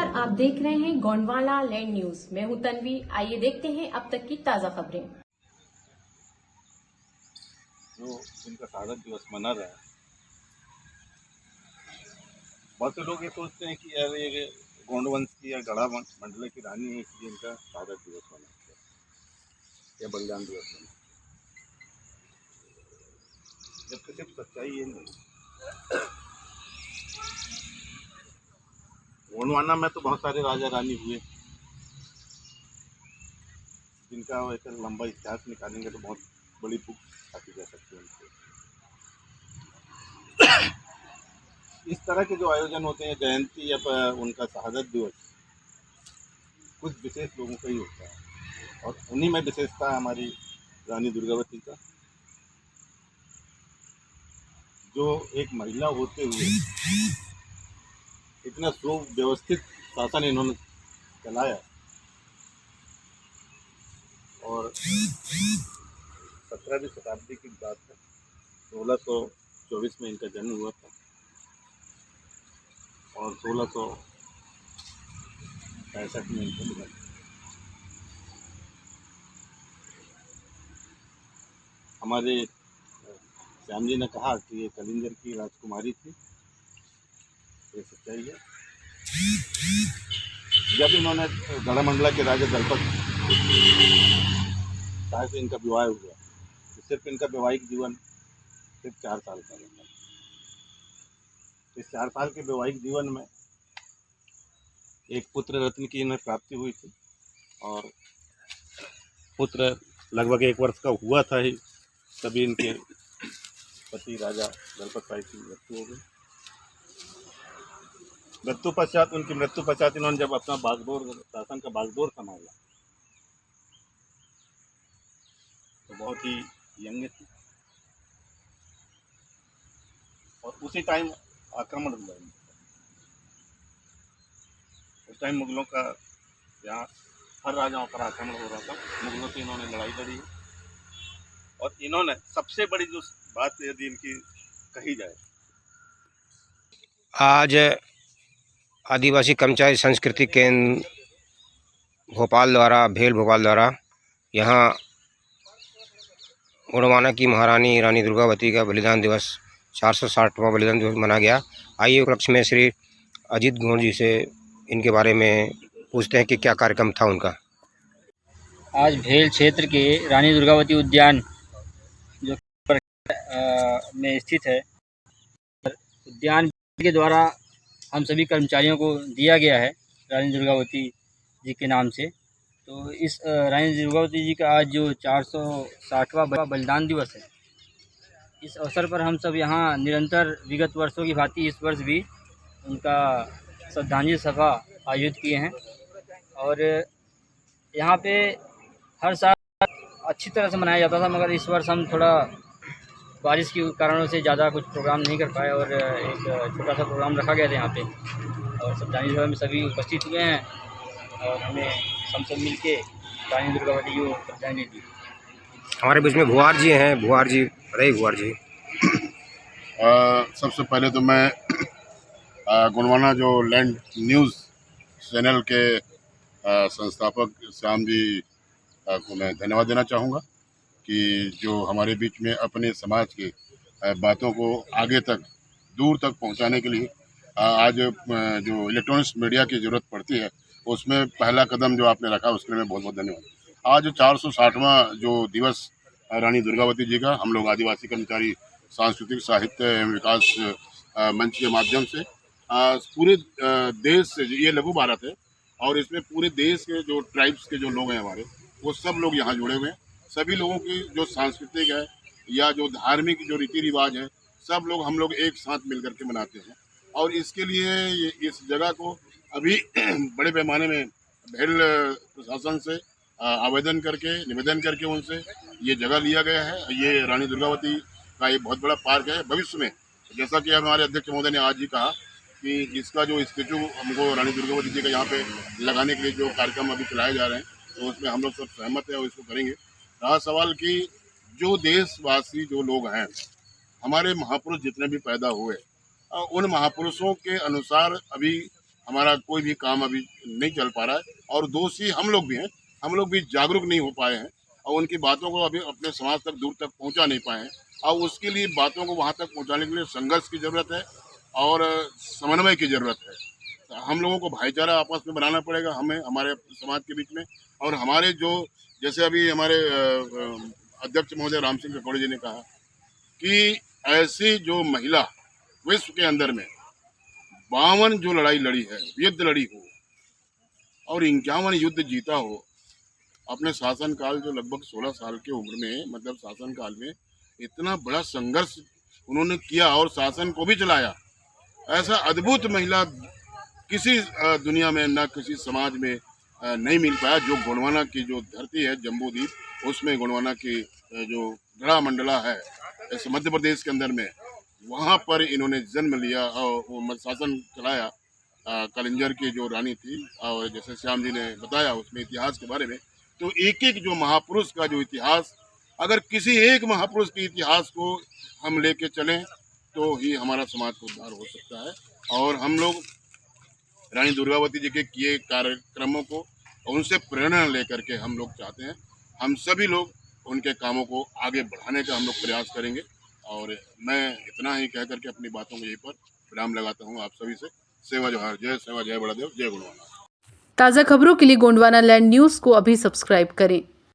नमस्कार, आप देख रहे हैं गोंडवाना लैंड न्यूज। मैं हूं तन्वी। आइए देखते हैं अब तक की ताजा खबरें। जो इनका शहादत दिवस मना रहा है, बहुत से लोग ये सोचते हैं कि यार ये गोंड वंश की या गढ़ा मंडल की रानी है, इसलिए इनका शहादत दिवस मनाते हैं या बलिदान दिवस मनाते हैं, जबकि सिर्फ सच्चाई ये नहीं। गोंडवाना में तो बहुत सारे राजा रानी हुए, जिनका एक लंबा इतिहास निकालेंगे तो बहुत बड़ी बुक छापी जा सकती है उनसे। इस तरह के जो आयोजन होते हैं, जयंती या उनका शहादत दिवस, कुछ विशेष लोगों का ही होता है, और उन्हीं में विशेषता है हमारी रानी दुर्गावती का, जो एक महिला होते हुए इतना सुव्यवस्थित शासन इन्होंने चलाया। और 17वीं शताब्दी की बात है, 1624 में इनका जन्म हुआ था और 1665 में इनका निधन। हमारे श्याम जी ने कहा कि ये कलिंगर की राजकुमारी थी, ये सच्चाई है। जब इन्होंने गढ़मंडला के राजा दलपत शाह से इनका विवाह हुआ, तो सिर्फ इनका वैवाहिक जीवन सिर्फ 4 साल का रहा। इस 4 साल के वैवाहिक जीवन में एक पुत्र रत्न की इन्हें प्राप्ति हुई थी, और पुत्र लगभग 1 वर्ष का हुआ था ही तभी इनके पति राजा दलपत शाह की मृत्यु हो गई। उनकी मृत्यु पश्चात इन्होंने जब अपना बागडोर शासन का बागडोर संभाला तो बहुत ही यंग थी, और उसी टाइम आक्रमण हुआ। उस टाइम मुगलों का यहाँ हर राजाओं पर आक्रमण हो रहा था, मुगलों से इन्होंने लड़ाई लड़ी, और इन्होंने सबसे बड़ी जो बात यदि इनकी कही जाए, आज आदिवासी कर्मचारी संस्कृति केंद्र भोपाल द्वारा भेल भोपाल द्वारा यहाँ गोंडवाना की महारानी रानी दुर्गावती का बलिदान दिवस 460वां बलिदान दिवस मनाया गया। आइए उपलक्ष्य में श्री अजीत गोंड जी से इनके बारे में पूछते हैं कि क्या कार्यक्रम था उनका। आज भेल क्षेत्र के रानी दुर्गावती उद्यान जो में स्थित है, उद्यान के द्वारा हम सभी कर्मचारियों को दिया गया है रानी दुर्गावती जी के नाम से। तो इस रानी दुर्गावती जी का आज जो 460वां बलिदान दिवस है, इस अवसर पर हम सब यहाँ निरंतर विगत वर्षों की भांति इस वर्ष भी उनका श्रद्धांजलि सभा आयोजित किए हैं। और यहाँ पे हर साल अच्छी तरह से मनाया जाता था, मगर इस वर्ष हम थोड़ा बारिश के कारणों से ज़्यादा कुछ प्रोग्राम नहीं कर पाए, और एक छोटा सा प्रोग्राम रखा गया था यहाँ पे, और श्रद्धांजलि सभा में सभी उपस्थित हुए हैं और हमें हम सब मिल के रानी दुर्गावती जी को श्रद्धांजलि दी। हमारे बीच में भुआर जी हैं। भुआर जी, अरे भुआर जी, सबसे पहले तो मैं गोंडवाना जो लैंड न्यूज़ चैनल के संस्थापक श्याम जी को मैं धन्यवाद देना चाहूँगा कि जो हमारे बीच में अपने समाज के बातों को आगे तक दूर तक पहुंचाने के लिए आज जो इलेक्ट्रॉनिक्स मीडिया की ज़रूरत पड़ती है, उसमें पहला कदम जो आपने रखा उसके लिए मैं बहुत बहुत धन्यवाद। आज 460वां जो दिवस रानी दुर्गावती जी का, हम लोग आदिवासी कर्मचारी सांस्कृतिक साहित्य एवं विकास मंच के माध्यम से पूरे देश से, ये लघु भारत है और इसमें पूरे देश के जो ट्राइब्स के जो लोग हैं हमारे, वो सब लोग यहाँ जुड़े हुए हैं। सभी लोगों की जो सांस्कृतिक है या जो धार्मिक जो रीति रिवाज है, सब लोग हम लोग एक साथ मिल करके मनाते हैं। और इसके लिए इस जगह को अभी बड़े पैमाने में भेल प्रशासन से आवेदन करके, निवेदन करके उनसे ये जगह लिया गया है। ये रानी दुर्गावती का एक बहुत बड़ा पार्क है। भविष्य में जैसा कि हमारे अध्यक्ष महोदय ने आज ही कहा कि इसका जो स्टेचू हमको रानी दुर्गावती जी का यहाँ पे लगाने के लिए जो कार्यक्रम अभी चलाए जा रहे हैं, तो उसमें हम लोग सब सहमत है और इसको करेंगे। रहा सवाल कि जो देशवासी जो लोग हैं, हमारे महापुरुष जितने भी पैदा हुए, उन महापुरुषों के अनुसार अभी हमारा कोई भी काम अभी नहीं चल पा रहा है, और दोषी हम लोग भी हैं। हम लोग भी जागरूक नहीं हो पाए हैं और उनकी बातों को अभी अपने समाज तक दूर तक पहुंचा नहीं पाए हैं, और उसके लिए बातों को वहां तक पहुंचाने के लिए संघर्ष की ज़रूरत है और समन्वय की ज़रूरत है। हम लोगों को भाईचारा आपस में बनाना पड़ेगा, हमें हमारे समाज के बीच में। और हमारे जो जैसे अभी हमारे अध्यक्ष महोदय राम सिंह ककोड़े जी ने कहा कि ऐसी जो महिला विश्व के अंदर में 52 जो लड़ाई लड़ी है, युद्ध लड़ी हो और 51 युद्ध जीता हो, अपने शासनकाल जो लगभग 16 साल की उम्र में, मतलब शासनकाल में इतना बड़ा संघर्ष उन्होंने किया और शासन को भी चलाया, ऐसा अद्भुत महिला किसी दुनिया में ना किसी समाज में नहीं मिल पाया। जो गोंडवाना की जो धरती है जम्बू द्वीप, उसमें गोंडवाना की जो गढ़ा मंडला है इस मध्य प्रदेश के अंदर में, वहाँ पर इन्होंने जन्म लिया और वो शासन चलाया। कलिंजर की जो रानी थी, और जैसे श्याम जी ने बताया उसमें इतिहास के बारे में, तो एक एक जो महापुरुष का जो इतिहास, अगर किसी एक महापुरुष के इतिहास को हम लेके चलें तो ही हमारा समाज को उद्धार हो सकता है। और हम लोग रानी दुर्गावती जी के किए कार्यक्रमों को उनसे प्रेरणा लेकर के हम लोग चाहते हैं, हम सभी लोग उनके कामों को आगे बढ़ाने का हम लोग प्रयास करेंगे। और मैं इतना ही कह करके अपनी बातों को यहीं पर विराम लगाता हूँ। आप सभी से सेवा जोहार। जय सेवा, जय बड़ादेव, जय गोंडवाना। ताज़ा खबरों के लिए गोंडवाना लैंड न्यूज़ को अभी सब्सक्राइब करें।